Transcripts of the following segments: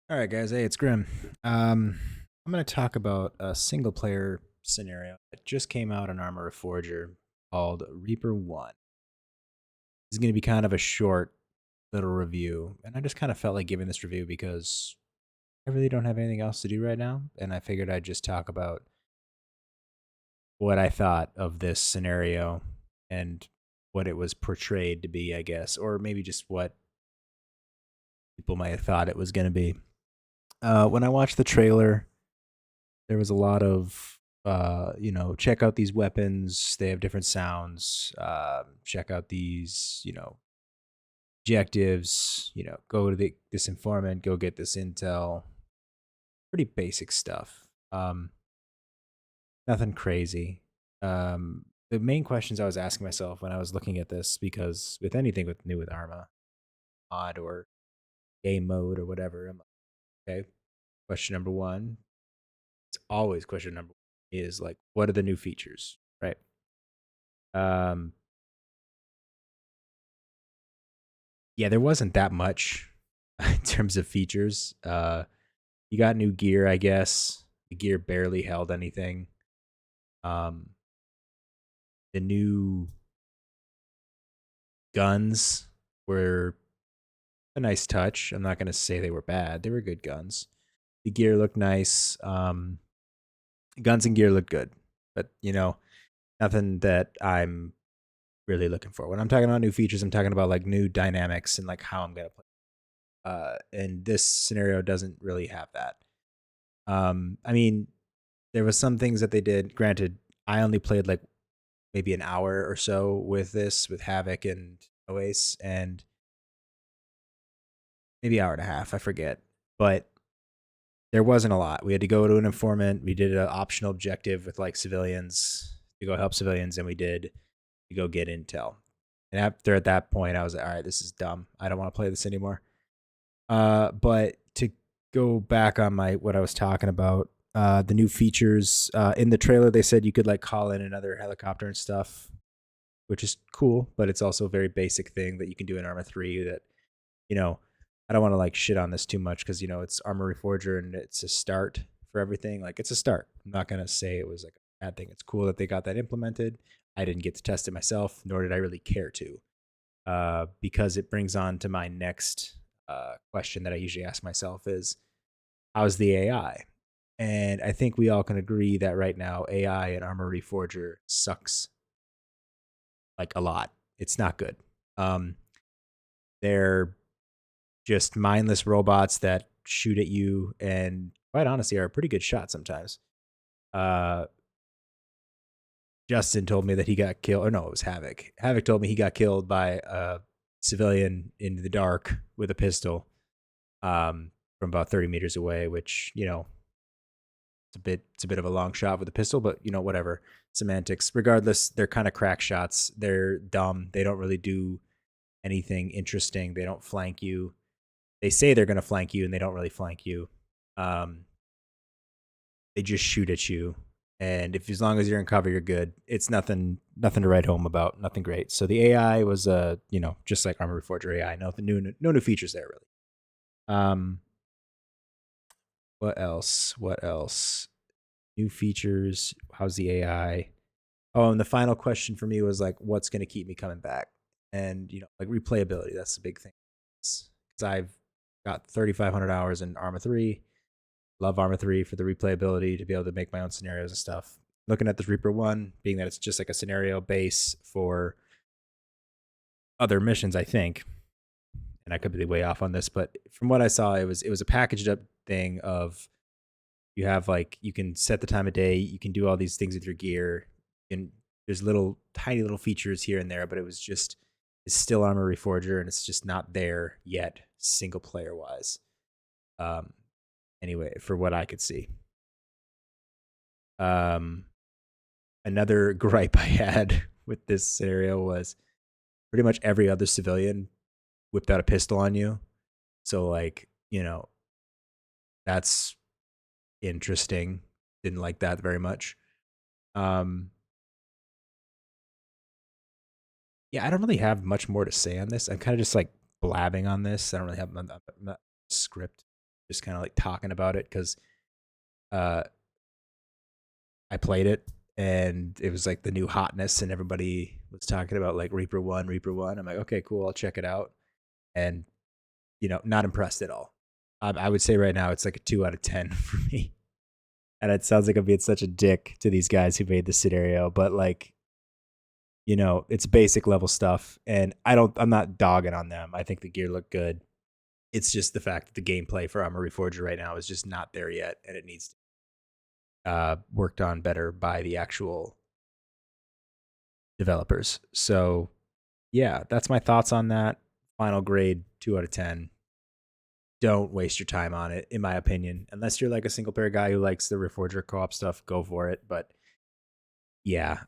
All right, guys. Hey, it's Grim. I'm going to talk about a single player scenario that just came out on ARMA Reforger called Reaper 1. This is going to be kind of a short little review, and I just kind of felt like giving this review because I really don't have anything else to do right now, and I figured I'd just talk about what I thought of this scenario and what it was portrayed to be, I guess, or maybe just what people might have thought it was going to be. When I watched the trailer, there was a lot of check out these weapons, they have different sounds, check out these objectives, go to this informant, go get this intel. Pretty basic stuff. Nothing crazy. The main questions I was asking myself when I was looking at this, because with anything with ARMA mod or game mode or whatever, I'm like, okay, question number one, it's always question number one, is like, what are the new features, right? Um, yeah, there wasn't that much in terms of features. You got new gear, I guess. The gear barely held anything. Um, the new guns were a nice touch. I'm not going to say they were bad. They were good guns. The gear looked nice. Guns and gear looked good, but nothing that I'm really looking for. When I'm talking about new features, I'm talking about like new dynamics and like how I'm gonna play. And this scenario doesn't really have that. I mean, there was some things that they did. Granted, I only played like maybe an hour or so with this, with Havoc and Oasis, and maybe hour and a half. I forget, but there wasn't a lot. We had to go to an informant. We did an optional objective with like civilians to go help civilians, and we did to go get intel. And after at that point, I was like, all right, this is dumb. I don't want to play this anymore. But to go back on my what I was talking about, the new features in the trailer, they said you could like call in another helicopter and stuff, which is cool. But it's also a very basic thing that you can do in Arma 3. That you know, I don't want to like shit on this too much because it's Arma Reforger and it's a start for everything. Like it's a start. I'm not gonna say it was like a bad thing. It's cool that they got that implemented. I didn't get to test it myself, nor did I really care to, because it brings on to my next question that I usually ask myself is, how's the AI? And I think we all can agree that right now AI in Armor Reforger sucks like a lot. It's not good. Um, they're just mindless robots that shoot at you and quite honestly are a pretty good shot sometimes. Uh, Justin told me that he got killed, or no, it was Havoc. Havoc told me he got killed by a civilian in the dark with a pistol, from about 30 meters away, which it's a bit of a long shot with a pistol, but whatever, semantics. Regardless, they're kind of crack shots. They're dumb. They don't really do anything interesting. They don't flank you. They say they're going to flank you, and they don't really flank you. Um, they just shoot at you, and if as long as you're in cover, you're good. It's nothing to write home about. Nothing great. So the AI was just like Armor Reforger AI. No new features there really. Um, what else? What else? New features. How's the AI? Oh, and the final question for me was like, what's going to keep me coming back? And like replayability. That's the big thing. Because I've got 3,500 hours in Arma 3. Love Arma 3 for the replayability to be able to make my own scenarios and stuff. Looking at this Reaper 1, being that it's just like a scenario base for other missions, I think. And I could be way off on this, but from what I saw, it was a packaged up thing of, you have like, you can set the time of day, you can do all these things with your gear, and there's little tiny little features here and there, but it's still Armor Reforger, and it's just not there yet, single player wise. Um, anyway, for what I could see. Um, Another gripe I had with this scenario was pretty much every other civilian whipped out a pistol on you. So like, that's interesting. Didn't like that very much. Um, yeah, I don't really have much more to say on this. I'm kind of just like blabbing on this. I don't really have a script. just kind of like talking about it because I played it and it was like the new hotness, and everybody was talking about like Reaper 1, Reaper 1. I'm like, okay, cool, I'll check it out. And, not impressed at all. I would say right now it's like a 2 out of 10 for me. And it sounds like I'm being such a dick to these guys who made the scenario, but like, it's basic level stuff, and I'm not dogging on them. I think the gear looked good. It's just the fact that the gameplay for ARMA Reforger right now is just not there yet, and it needs worked on better by the actual developers. So, yeah, that's my thoughts on that. Final grade 2 out of 10. Don't waste your time on it, in my opinion. Unless you're like a single player guy who likes the Reforger co-op stuff, go for it. But yeah,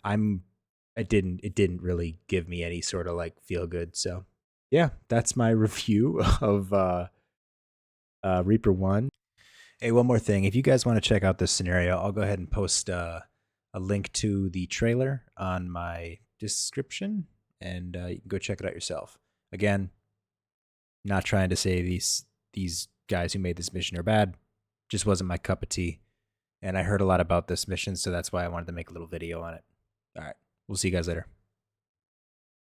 it didn't really give me any sort of like feel good. So yeah, that's my review of Reaper 1. Hey, one more thing. If you guys want to check out this scenario, I'll go ahead and post a link to the trailer on my description, and you can go check it out yourself. Again, not trying to say these guys who made this mission are bad. Just wasn't my cup of tea. And I heard a lot about this mission, so that's why I wanted to make a little video on it. All right. We'll see you guys later.